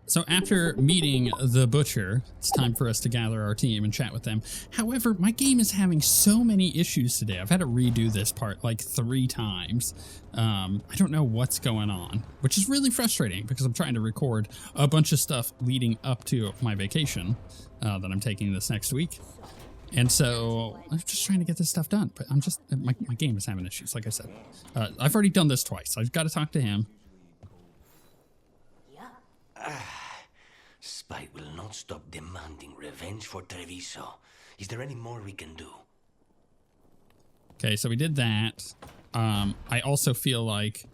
So after meeting the butcher, it's time for us to gather our team and chat with them. However, my game is having so many issues today. I've had to redo this part like 3 times. I don't know what's going on, which is really frustrating because I'm trying to record a bunch of stuff leading up to my vacation that I'm taking this next week. And so I'm just trying to get this stuff done, but my game is having issues, like I said. I've already done this twice. I've got to talk to him. Spite will not stop demanding revenge for Treviso. Is there any more we can do? Okay, so we did that. I also feel like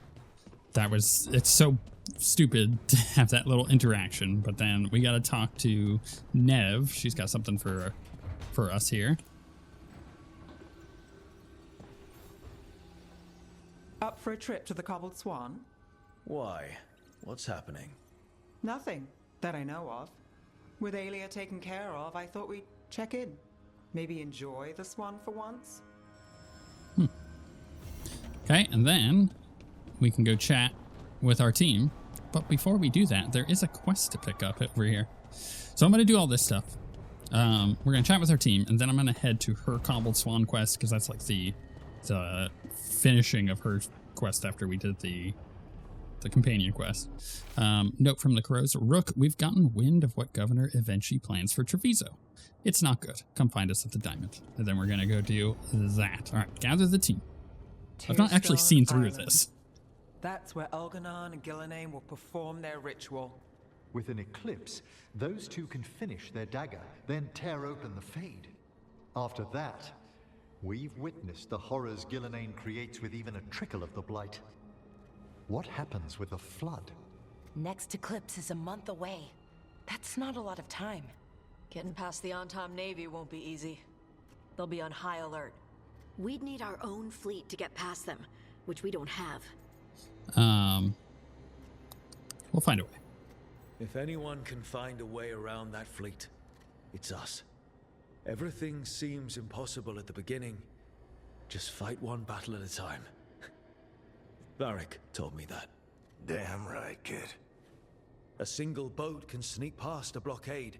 it's so stupid to have that little interaction, but then we got to talk to Nev. She's got something for us here. Up for a trip to the Cobbled Swan? Why? What's happening? Nothing that I know of. With Aelia taken care of, I thought we'd check in. Maybe enjoy the Swan for once? Okay, and then we can go chat with our team. But before we do that, there is a quest to pick up over here. So I'm going to do all this stuff. We're going to chat with our team, and then I'm going to head to her Cobbled Swan quest, because that's like the finishing of her quest after we did the companion quest. Note from the crows: Rook, we've gotten wind of what Governor Evenchi plans for Treviso. It's not good. Come find us at the Diamond. And then we're going to go do that. All right, gather the team. I've not actually seen through this. That's where Elganon and Gillenane will perform their ritual. With an eclipse, those two can finish their dagger, then tear open the Fade. After that, we've witnessed the horrors Gillenane creates with even a trickle of the Blight. What happens with a flood? Next eclipse is a month away. That's not a lot of time. Getting past the Antom Navy won't be easy. They'll be on high alert. We'd need our own fleet to get past them, which we don't have. We'll find a way. If anyone can find a way around that fleet, it's us. Everything seems impossible at the beginning. Just fight one battle at a time. Varric told me that. Damn right, kid. A single boat can sneak past a blockade.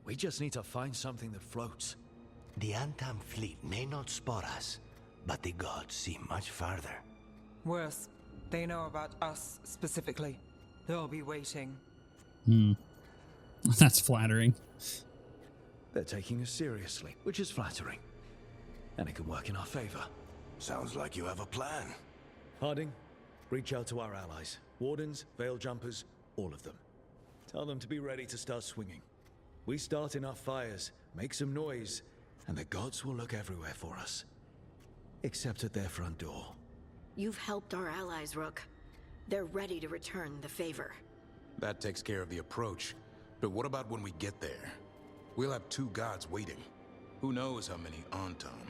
We just need to find something that floats. The Antam fleet may not spot us, but the gods see much farther. Worse, they know about us specifically. They'll be waiting. That's flattering. They're taking us seriously, which is flattering. And it can work in our favor. Sounds like you have a plan. Harding, reach out to our allies. Wardens, Veil Jumpers, all of them. Tell them to be ready to start swinging. We start enough fires, make some noise, and the gods will look everywhere for us. Except at their front door. You've helped our allies, Rook. They're ready to return the favor. That takes care of the approach. But what about when we get there? We'll have 2 gods waiting. Who knows how many Antom?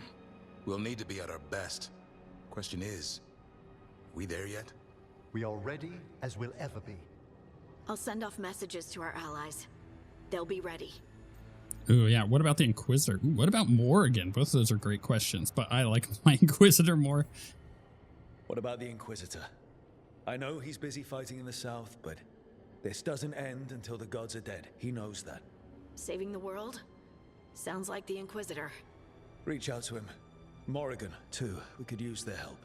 We'll need to be at our best. Question is, we there yet? We are ready as we'll ever be. I'll send off messages to our allies. They'll be ready. Ooh, yeah. What about the Inquisitor? Ooh, what about Morrigan? Both of those are great questions, but I like my Inquisitor more. What about the Inquisitor? I know he's busy fighting in the south, but this doesn't end until the gods are dead. He knows that. Saving the world? Sounds like the Inquisitor. Reach out to him. Morrigan, too. We could use their help.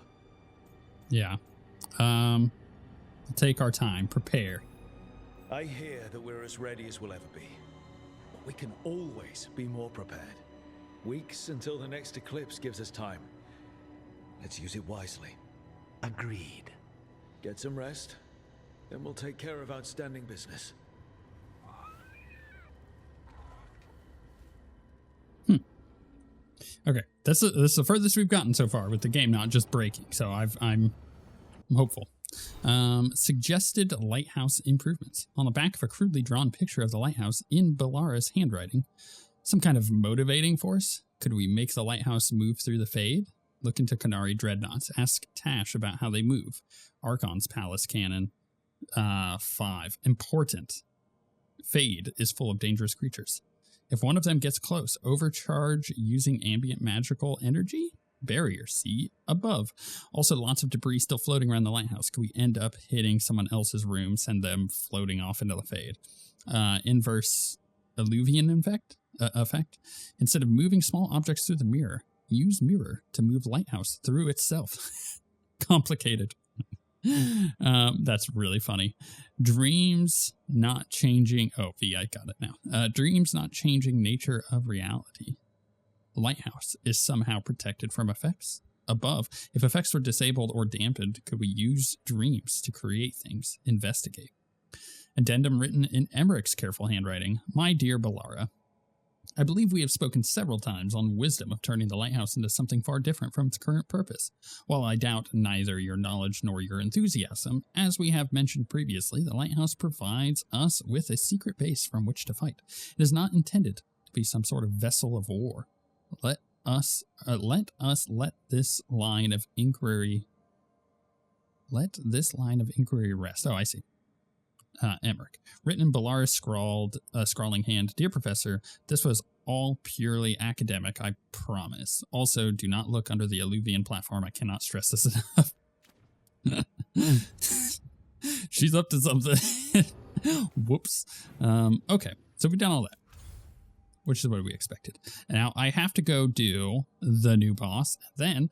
Yeah. Take our time. Prepare. I hear that we're as ready as we'll ever be. But we can always be more prepared. Weeks until the next eclipse gives us time. Let's use it wisely. Agreed. Get some rest, then we'll take care of outstanding business. Okay, this is the furthest we've gotten so far with the game not just breaking, so I'm hopeful. Suggested lighthouse improvements. On the back of a crudely drawn picture of the lighthouse in Belara's handwriting, some kind of motivating force? Could we make the lighthouse move through the Fade? Look into Canary dreadnoughts. Ask Tash about how they move. Archon's palace cannon. 5. Important. Fade is full of dangerous creatures. If one of them gets close, overcharge using ambient magical energy? barrier. See above. Also, lots of debris still floating around the lighthouse. Could we end up hitting someone else's room, send them floating off into the fade? Inverse alluvian effect. Instead of moving small objects through the mirror, use mirror to move lighthouse through itself. Complicated. That's really funny. Dreams not changing. Oh, V, I got it now. Dreams not changing nature of reality. Lighthouse is somehow protected from effects above. If effects were disabled or dampened, could we use dreams to create things? Investigate. Addendum written in Emmerich's careful handwriting. My dear Balara, I believe we have spoken several times on wisdom of turning the lighthouse into something far different from its current purpose. While I doubt neither your knowledge nor your enthusiasm, as we have mentioned previously, the lighthouse provides us with a secret base from which to fight. It is not intended to be some sort of vessel of war. Let this line of inquiry rest. Oh, I see. Emmerich. Written in Balara's scrawling hand. Dear Professor, this was all purely academic, I promise. Also, do not look under the alluvian platform. I cannot stress this enough. She's up to something. Whoops. Okay, so we've done all that, which is what we expected. Now, I have to go do the new boss. Then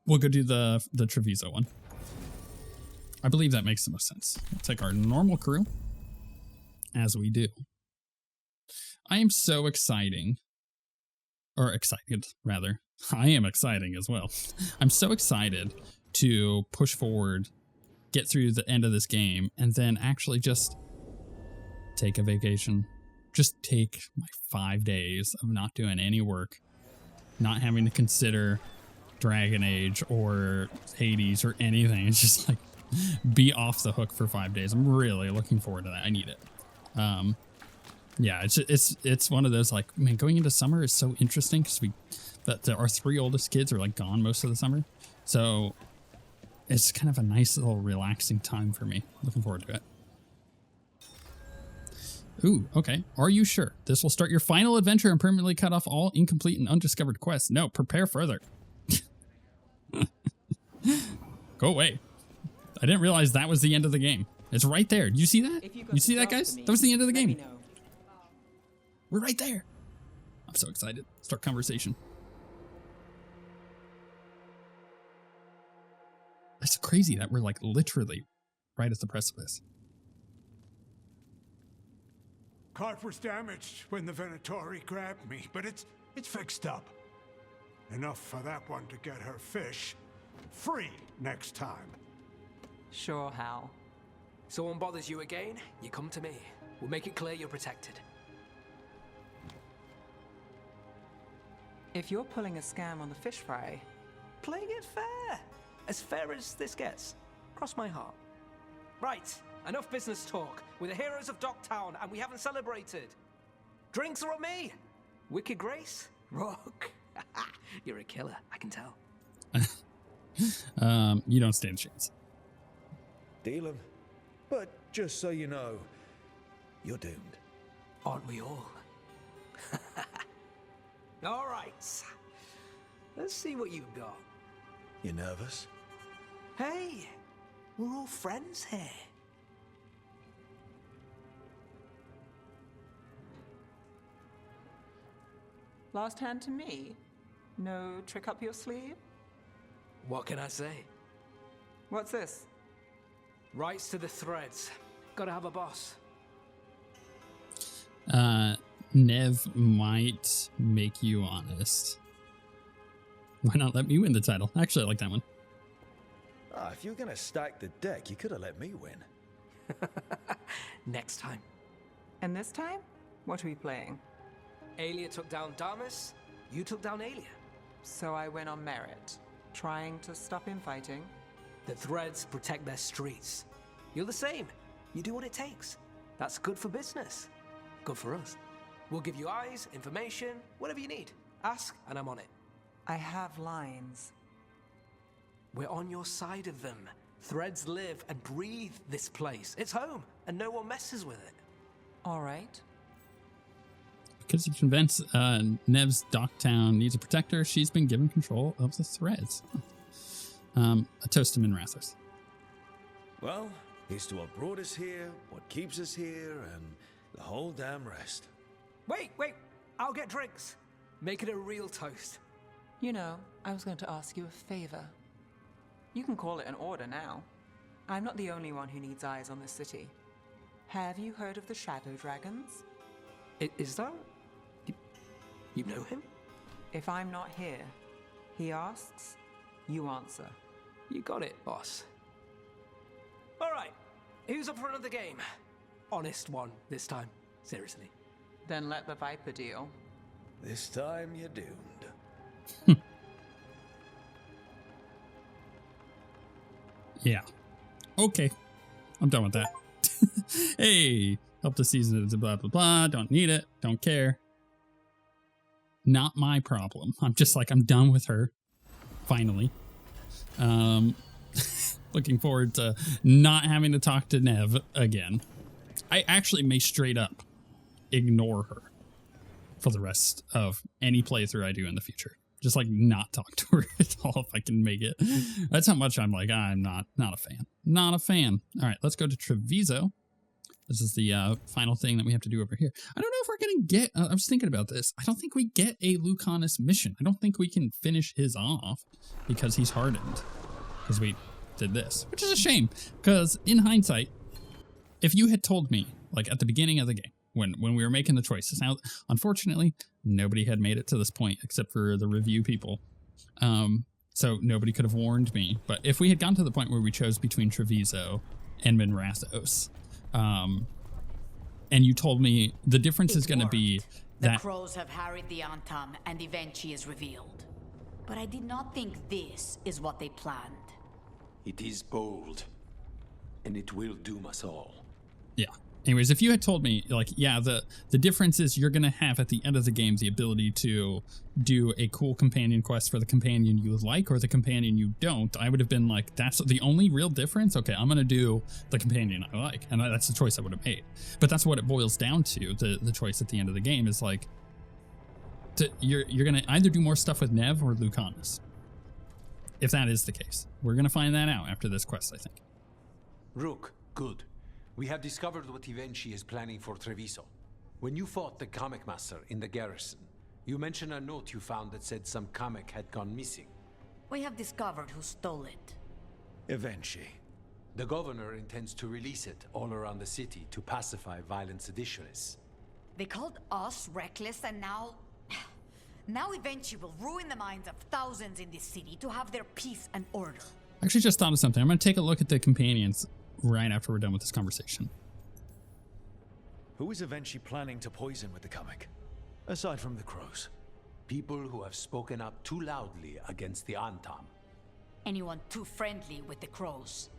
we'll go do the Treviso one. I believe that makes the most sense. We'll take our normal crew, as we do. I am so excited, rather. I am exciting as well. I'm so excited to push forward, get through the end of this game, and then actually just take a vacation. Just take my 5 days of not doing any work, not having to consider Dragon Age or Hades or anything. It's just like, be off the hook for 5 days. I'm really looking forward to that. I need it. Yeah, it's one of those, like, man, going into summer is so interesting because our 3 oldest kids are like gone most of the summer. So it's kind of a nice little relaxing time for me. Looking forward to it. Ooh, okay. Are you sure? This will start your final adventure and permanently cut off all incomplete and undiscovered quests. No, prepare further. Go away. I didn't realize that was the end of the game. It's right there. You see that? You see that, guys? That was the end of the game. We're right there. I'm so excited. Start conversation. It's crazy that we're like literally right at the precipice. Cart was damaged when the Venatori grabbed me, but it's fixed up. Enough for that one to get her fish free next time. Sure, Hal. Someone bothers you again, you come to me. We'll make it clear you're protected. If you're pulling a scam on the fish fry, Playing it fair. As fair as this gets. Cross my heart. Right, enough business talk. We're the heroes of Docktown, and we haven't celebrated. Drinks are on me. Wicked Grace? Rock. You're a killer, I can tell. You don't stand a chance. Deal 'em. But just so you know, you're doomed. Aren't we all? All right. Let's see what you've got. You nervous? Hey, we're all friends here. last hand to me? No trick up your sleeve? What can I say? What's this? Rights to the threads. Gotta have a boss. Nev might make you honest. Why not let me win the title? Actually, I like that one. Ah, if you were gonna stack the deck, you could have let me win. Next time. And this time? What are we playing? Aelia took down Damus, you took down Aelia. So I win on merit, trying to stop him fighting. The threads protect their streets. You're the same. You do what it takes. That's good for business. Good for us. We'll give you eyes, information, whatever you need. Ask, and I'm on it. I have lines. We're on your side of them. Threads live and breathe this place. It's home, and no one messes with it. All right. Because you convince Nev's Docktown needs a protector, she's been given control of the threads. A toast to Minrathos. Well, here's to what brought us here, what keeps us here, and the whole damn rest. Wait. I'll get drinks. Make it a real toast. You know, I was going to ask you a favor. You can call it an order now. I'm not the only one who needs eyes on this city. Have you heard of the Shadow Dragons? Is that? You know him? If I'm not here, he asks, you answer. You got it, boss. All right, who's up for another game? Honest one this time, seriously. Then let the Viper deal. This time you're doomed. Yeah. Okay. I'm done with that. Hey, help the season, blah, blah, blah. Don't need it. Don't care. Not my problem. I'm just like, I'm done with her. Finally. Looking forward to not having to talk to Nev again. I actually may straight up ignore her for the rest of any playthrough I do in the future. Just like not talk to her at all if I can make it. That's how much I'm like, I'm not a fan. Not a fan. All right, let's go to Treviso. This is the final thing that we have to do over here. I don't know if we're going to get, I was thinking about this. I don't think we get a Lucanus mission. I don't think we can finish his off because he's hardened. Because we did this, which is a shame. Because in hindsight, if you had told me, like at the beginning of the game, when we were making the choices. Now, unfortunately, nobody had made it to this point except for the review people. So nobody could have warned me. But if we had gotten to the point where we chose between Treviso and Minrathos, and you told me the difference is going to be that... The crows have harried the Antam and Evenchi is revealed. But I did not think this is what they planned. It is bold, and it will doom us all. Yeah. Anyways, if you had told me, like, yeah, the difference is you're going to have at the end of the game the ability to do a cool companion quest for the companion you like or the companion you don't, I would have been like, that's the only real difference? Okay, I'm going to do the companion I like. And that's the choice I would have made. But that's what it boils down to. The choice at the end of the game is like, you're going to either do more stuff with Nev or Lucanus. If that is the case. We're going to find that out after this quest, I think. Rook, good. We have discovered what Evenchi is planning for Treviso. When you fought the Kamek Master in the garrison, you mentioned a note you found that said some Kamek had gone missing. We have discovered who stole it. Evenchi. The governor intends to release it all around the city to pacify violent seditionists. They called us reckless and now... Now Evenchi will ruin the minds of thousands in this city to have their peace and order. I actually just thought of something. I'm going to take a look at the companions right after we're done with this conversation. Who is Evenchi planning to poison with the Kamek? Aside from the crows. People who have spoken up too loudly against the Antam. Anyone too friendly with the crows.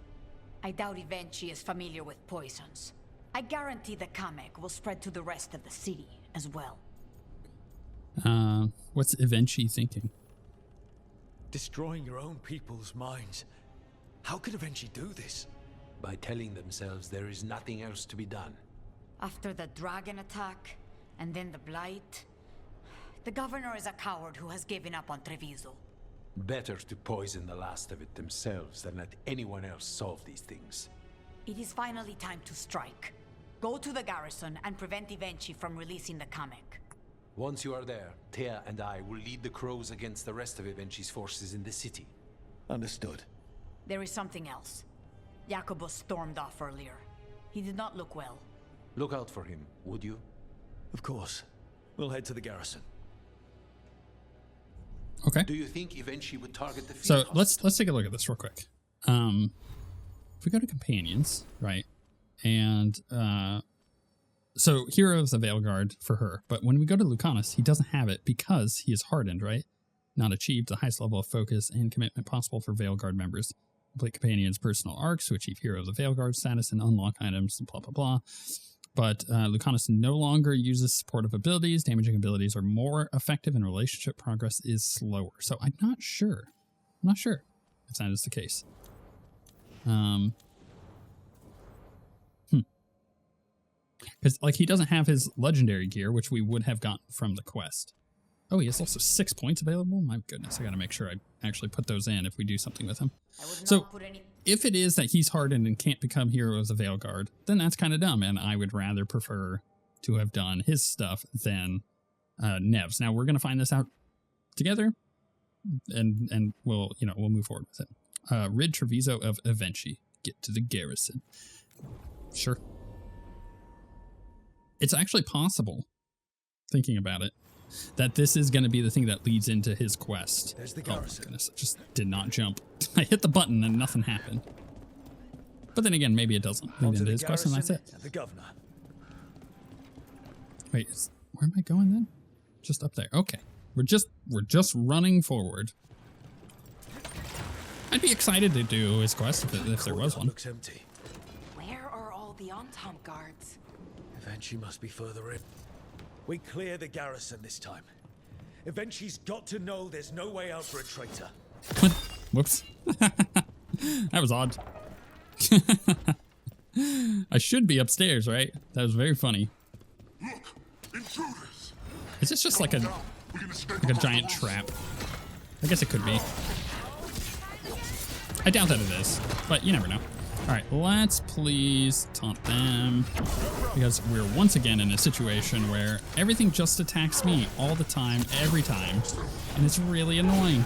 I doubt Evenchi is familiar with poisons. I guarantee the Kamek will spread to the rest of the city as well. What's Evenchi thinking? Destroying your own people's minds. How could Evenchi do this? By telling themselves there is nothing else to be done. After the dragon attack, and then the blight, the governor is a coward who has given up on Treviso. Better to poison the last of it themselves than let anyone else solve these things. It is finally time to strike. Go to the garrison and prevent Evenchi from releasing the Kamek. Once you are there, Thea and I will lead the crows against the rest of Evenchi's forces in the city. Understood. There is something else. Jacobus stormed off earlier. He did not look well. Look out for him, would you? Of course. We'll head to the garrison. Okay. Do you think Evenchi would target the field So hospital? let's take a look at this real quick. If we go to companions, right? And so Heroes of Veilguard for her, but when we go to Lucanus, he doesn't have it because he is hardened, right? Not achieved the highest level of focus and commitment possible for Veilguard members. Complete companions' personal arcs to achieve Heroes of Veilguard status and unlock items and blah, blah, blah. But Lucanus no longer uses supportive abilities. Damaging abilities are more effective and relationship progress is slower. So I'm not sure. I'm not sure if that is the case. Because, like, he doesn't have his legendary gear, which we would have gotten from the quest. Oh, he has also 6 points available? My goodness, I gotta make sure I actually put those in if we do something with him. So, if it is that he's hardened and can't become hero of the Veilguard, then that's kind of dumb, and I would rather prefer to have done his stuff than Nev's. Now, we're gonna find this out together, and we'll move forward with it. Rid Treviso of Evenchi. Get to the garrison. Sure. It's actually possible, thinking about it, that this is going to be the thing that leads into his quest. There's the Oh garrison. my goodness, I just did not jump. I hit the button and nothing happened. But then again, maybe it doesn't lead into his quest and that's it. And the governor. Wait, where am I going then? Just up there. Okay. We're just running forward. I'd be excited to do his quest if there was one. Looks empty. Where are all the Antom guards? Evenchi must be further in. We clear the garrison this time. Evenchi's got to know there's no way out for a traitor. Whoops. That was odd. I should be upstairs, right? That was very funny. Look, intruders. Is this just like a giant trap? I guess it could be. I doubt that it is, but you never know. All right, let's please taunt them, because we're once again in a situation where everything just attacks me all the time, every time, and it's really annoying.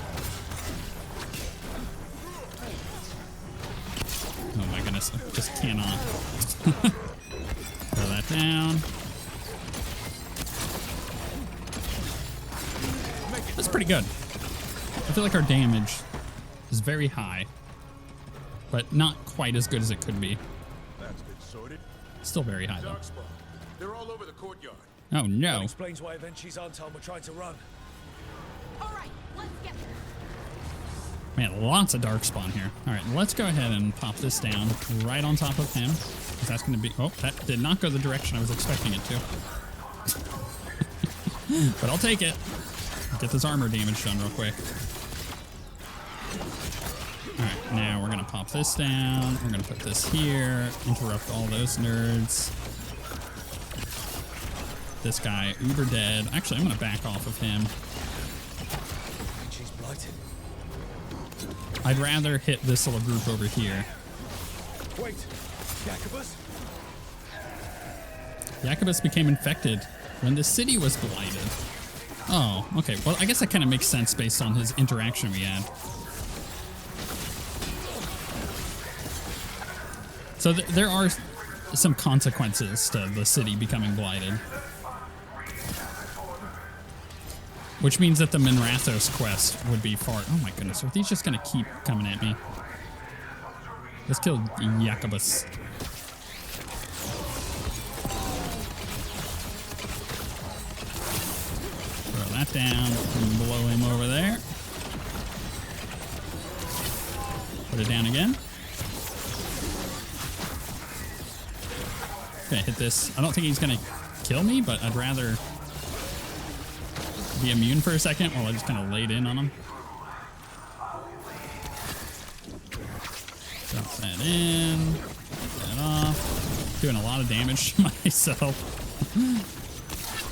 Oh my goodness, I just cannot. Throw that down. That's pretty good. I feel like our damage is very high, but not quite as good as it could be. That's been sorted. Still very high though. They're all over the courtyard. Oh no. That explains why Evenchi's Anton were trying to run. All right, let's get there. Man, lots of darkspawn here. All right, let's go ahead and pop this down right on top of him. Because that's going to be... Oh, that did not go the direction I was expecting it to. But I'll take it. Get this armor damage done real quick. Alright, now we're going to pop this down. We're going to put this here. Interrupt all those nerds. This guy, uber dead. Actually, I'm going to back off of him. She's blighted. I'd rather hit this little group over here. Wait, Jacobus? Jacobus became infected when the city was blighted. Oh, okay. Well, I guess that kind of makes sense based on his interaction we had. So there are some consequences to the city becoming blighted. Which means that the Minrathos quest would be far... Oh my goodness, are these just going to keep coming at me? Let's kill Jacobus. Throw that down and blow him over there. Put it down again. Okay, hit this. I don't think he's going to kill me, but I'd rather be immune for a second while I just kind of laid in on him. Drop that in. Get that off. Doing a lot of damage to myself.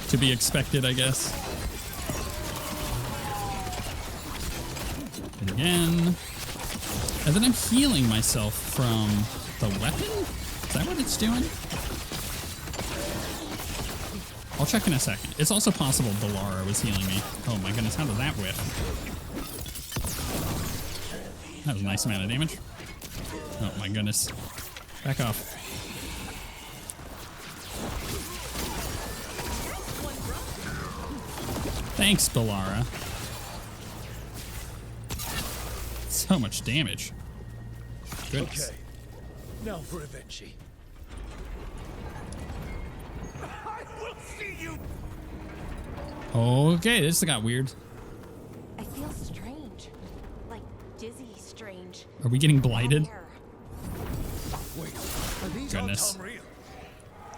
To be expected, I guess. And again. And then I'm healing myself from the weapon? Is that what it's doing? I'll check in a second. It's also possible Balara was healing me. Oh my goodness, how did that whiff? That was a nice amount of damage. Oh my goodness. Back off. Thanks, Balara. So much damage. Goodness. Okay, now for Evenchi. Okay, this got weird. I feel strange. Like dizzy strange. Are we getting blighted? Wait, are these Goodness. Anton real?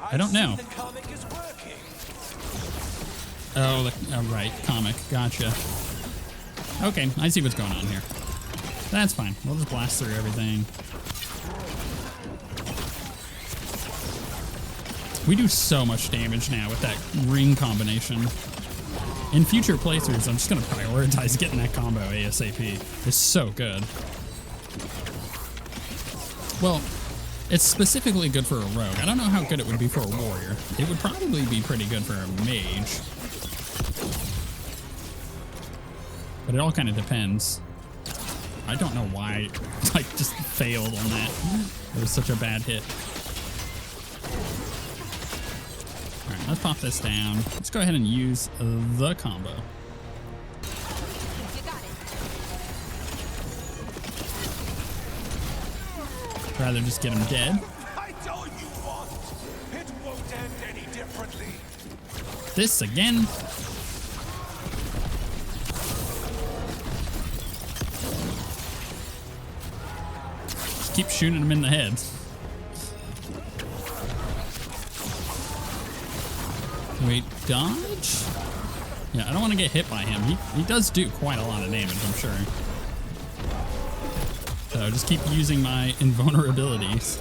I don't know. The comic is working. Oh, right, comic. Gotcha. Okay, I see what's going on here. That's fine. We'll just blast through everything. We do so much damage now with that ring combination. In future playthroughs, I'm just going to prioritize getting that combo ASAP. It's so good. Well, it's specifically good for a rogue. I don't know how good it would be for a warrior. It would probably be pretty good for a mage. But it all kind of depends. I don't know why I just failed on that. It was such a bad hit. Alright, let's pop this down. Let's go ahead and use the combo. Rather just get him dead. I told you once, it won't end any differently. This again. Just keep shooting him in the head. Wait, dodge? Yeah, I don't want to get hit by him. He does do quite a lot of damage, I'm sure. So just keep using my invulnerabilities.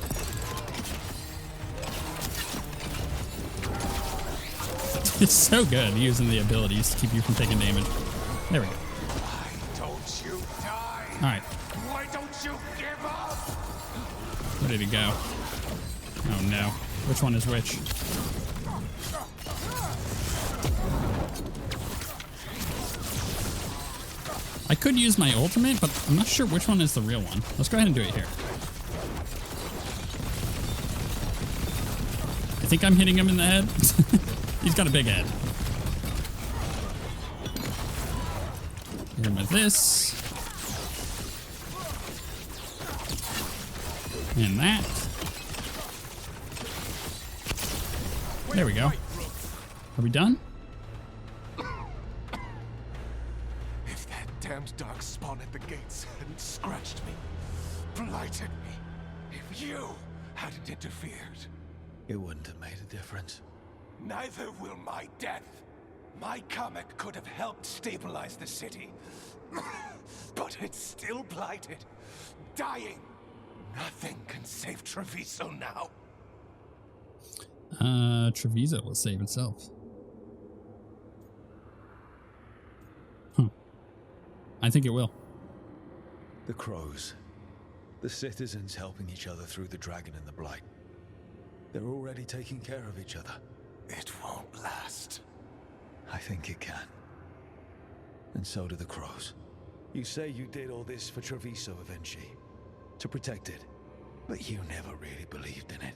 It's so good using the abilities to keep you from taking damage. There we go. Why don't you die? Alright. Why don't you give up? Where did he go? Oh no. Which one is which? I could use my ultimate, but I'm not sure which one is the real one. Let's go ahead and do it here. I think I'm hitting him in the head. He's got a big head. Hit him with this. And that. There we go. Are we done? Damned dark spawn at the gates hadn't scratched me, blighted me. If you hadn't interfered, it wouldn't have made a difference. Neither will my death. My comet could have helped stabilize the city, but it's still blighted, dying. Nothing can save Treviso now. Treviso will save itself. I think it will. The crows. The citizens helping each other through the dragon and the blight. They're already taking care of each other. It won't last. I think it can. And so do the crows. You say you did all this for Treviso, Evenchi. To protect it. But you never really believed in it.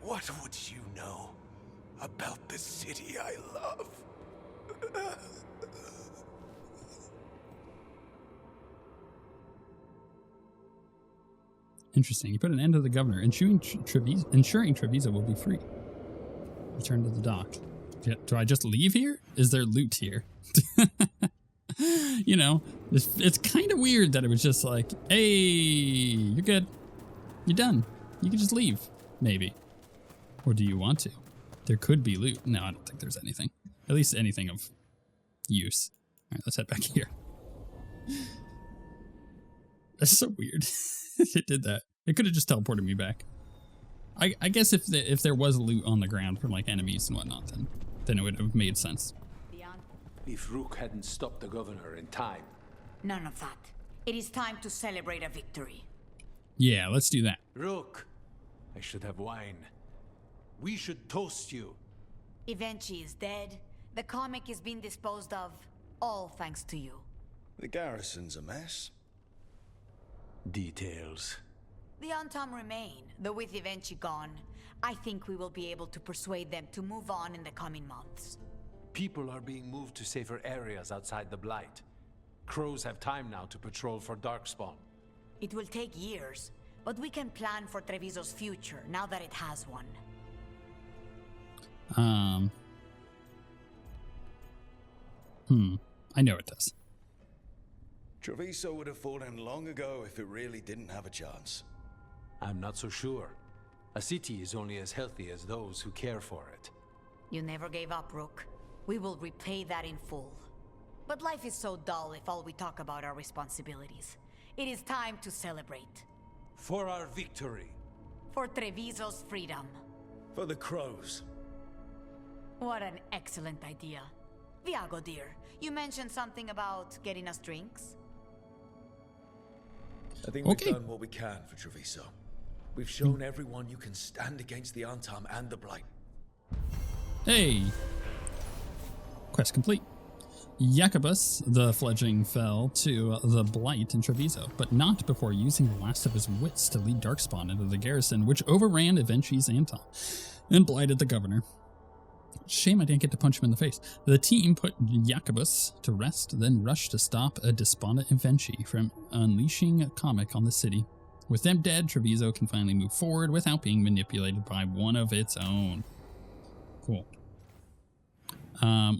What would you know about the city I love? Interesting. You put an end to the governor, ensuring Treviso will be free. Return to the dock. Do I just leave here? Is there loot here? You know, it's kind of weird that it was just like, hey, you're good. You're done. You can just leave, maybe. Or do you want to? There could be loot. No, I don't think there's anything. At least anything of use. All right, let's head back here. That's so weird. It did that. It could have just teleported me back. I guess if there was loot on the ground from like enemies and whatnot, then it would have made sense. If Rook hadn't stopped the governor in time. None of that. It is time to celebrate a victory. Yeah, let's do that. Rook, I should have wine. We should toast you. Evenchi is dead. The comic is being disposed of. All thanks to you. The garrison's a mess. Details. The Antam remain, though with Evenchi gone, I think we will be able to persuade them to move on in the coming months. People are being moved to safer areas outside the Blight. Crows have time now to patrol for Darkspawn. It will take years, but we can plan for Treviso's future now that it has one. I know it does. Treviso would have fallen long ago if it really didn't have a chance. I'm not so sure. A city is only as healthy as those who care for it. You never gave up, Rook. We will repay that in full. But life is so dull if all we talk about are responsibilities. It is time to celebrate. For our victory. For Treviso's freedom. For the crows. What an excellent idea. Viago, dear, you mentioned something about getting us drinks? I think we've done what we can for Treviso. We've shown everyone you can stand against the Antam and the Blight. Hey! Quest complete. Jacobus, the fledgling, fell to the Blight in Treviso, but not before using the last of his wits to lead Darkspawn into the garrison, which overran Evenchi's Anton and blighted the governor. Shame I didn't get to punch him in the face. The team put Jacobus to rest, then rushed to stop a despondent Evenchi from unleashing Comic on the city. With them dead, Treviso can finally move forward without being manipulated by one of its own. Cool.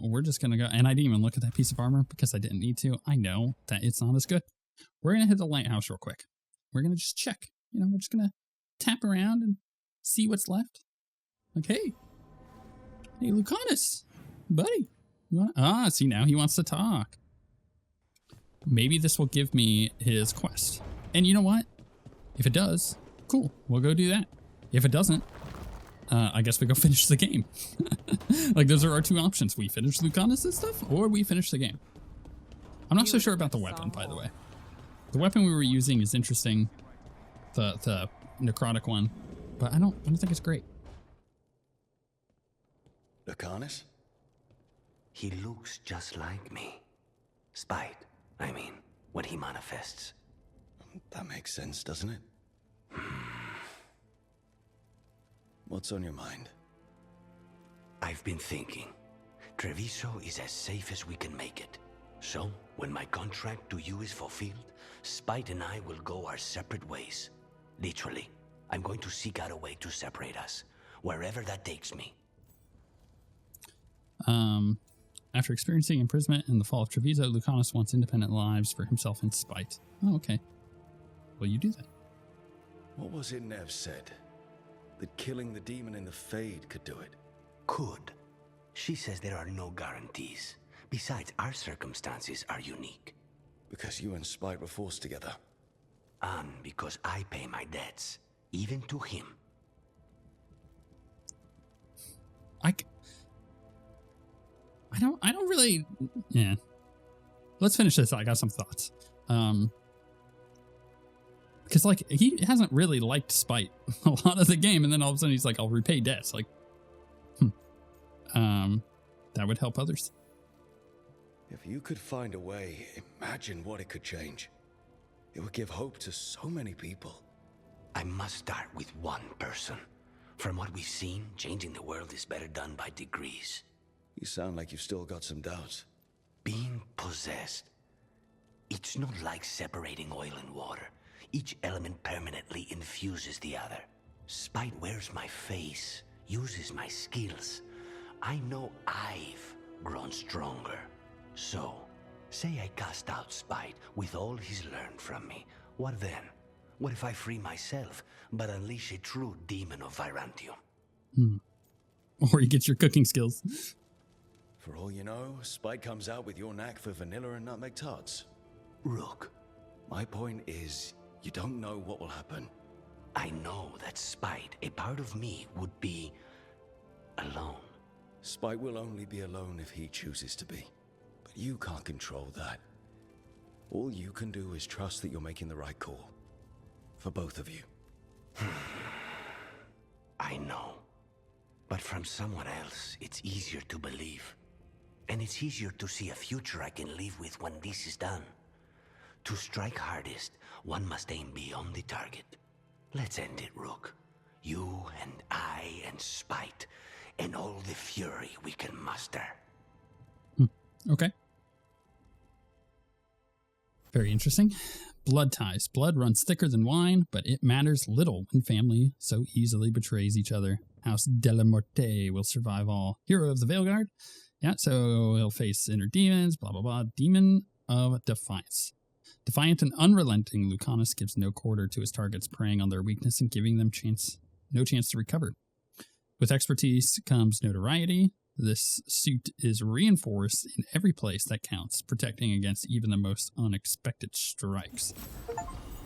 We're just gonna go, and I didn't even look at that piece of armor because I didn't need to. I know that it's not as good. We're gonna hit the lighthouse real quick. We're gonna just check. You know, we're just gonna tap around and see what's left. Like, hey, Lucanus, buddy. You wanna, see, now he wants to talk. Maybe this will give me his quest. And you know what? If it does, cool. We'll go do that. If it doesn't, I guess we go finish the game. Like, those are our two options. We finish Lucanus' stuff, or we finish the game. I'm not so sure about the weapon, by the way. The weapon we were using is interesting. The necrotic one. But I don't think it's great. Lucanus? He looks just like me. Spite, I mean, when he manifests. That makes sense, doesn't it? What's on your mind? I've been thinking. Treviso is as safe as we can make it. So, when my contract to you is fulfilled, Spite and I will go our separate ways. Literally, I'm going to seek out a way to separate us, wherever that takes me. After experiencing imprisonment in the fall of Treviso, Lucanus wants independent lives for himself and Spite. Oh, okay. Will you do that? What was it Nev said? That killing the demon in the Fade could do it? Could. She says there are no guarantees. Besides, our circumstances are unique. Because you and Spite were forced together. And because I pay my debts, even to him. I don't really, yeah. Let's finish this. I got some thoughts. Because, like, he hasn't really liked Spite a lot of the game, and then all of a sudden he's like, I'll repay debts. Like, that would help others. If you could find a way, imagine what it could change. It would give hope to so many people. I must start with one person. From what we've seen, changing the world is better done by degrees. You sound like you've still got some doubts. Being possessed. It's not like separating oil and water. Each element permanently infuses the other. Spite wears my face, uses my skills. I know I've grown stronger. So, say I cast out Spite with all he's learned from me. What then? What if I free myself, but unleash a true demon of Virantium? Or you get your cooking skills. For all you know, Spite comes out with your knack for vanilla and nutmeg tarts. Rook. My point is, you don't know what will happen. I know that Spite, a part of me, would be alone. Spite will only be alone if he chooses to be. But you can't control that. All you can do is trust that you're making the right call. For both of you. I know. But from someone else, it's easier to believe. And it's easier to see a future I can live with when this is done. To strike hardest, one must aim beyond the target. Let's end it, Rook. You and I and Spite, and all the fury we can muster. Okay. Very interesting. Blood ties. Blood runs thicker than wine, but it matters little when family so easily betrays each other. House Delamorte will survive all. Hero of the Veilguard. Yeah, so he'll face inner demons, blah, blah, blah. Demon of Defiance. Defiant and unrelenting, Lucanus gives no quarter to his targets, preying on their weakness and giving them no chance to recover. With expertise comes notoriety. This suit is reinforced in every place that counts, protecting against even the most unexpected strikes.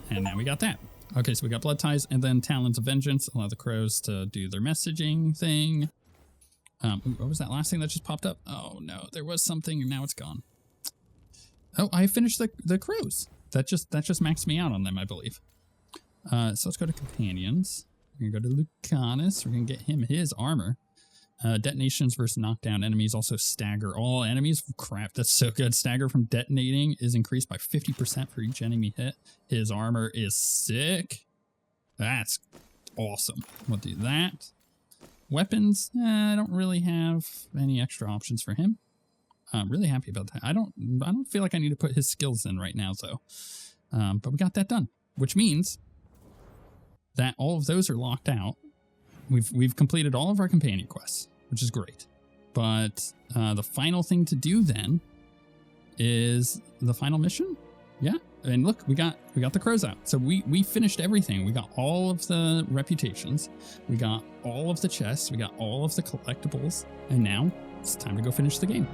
And now we got that. Okay, so we got Blood Ties and then Talons of Vengeance. Allow the crows to do their messaging thing. What was that last thing that just popped up? Oh no, there was something and now it's gone. Oh, I finished the crows. That just maxed me out on them, I believe. So let's go to Companions. We're gonna go to Lucanus. We're gonna get him his armor. Detonations versus knockdown enemies. Also stagger all enemies. Crap, that's so good. Stagger from detonating is increased by 50% for each enemy hit. His armor is sick. That's awesome. We'll do that. Weapons, I don't really have any extra options for him. I'm really happy about that. I don't feel like I need to put his skills in right now though. But we got that done, which means that all of those are locked out. We've completed all of our companion quests, which is great. But the final thing to do then is the final mission. Yeah, and look, we got the crows out. So we finished everything. We got all of the reputations. We got all of the chests. We got all of the collectibles. And now it's time to go finish the game.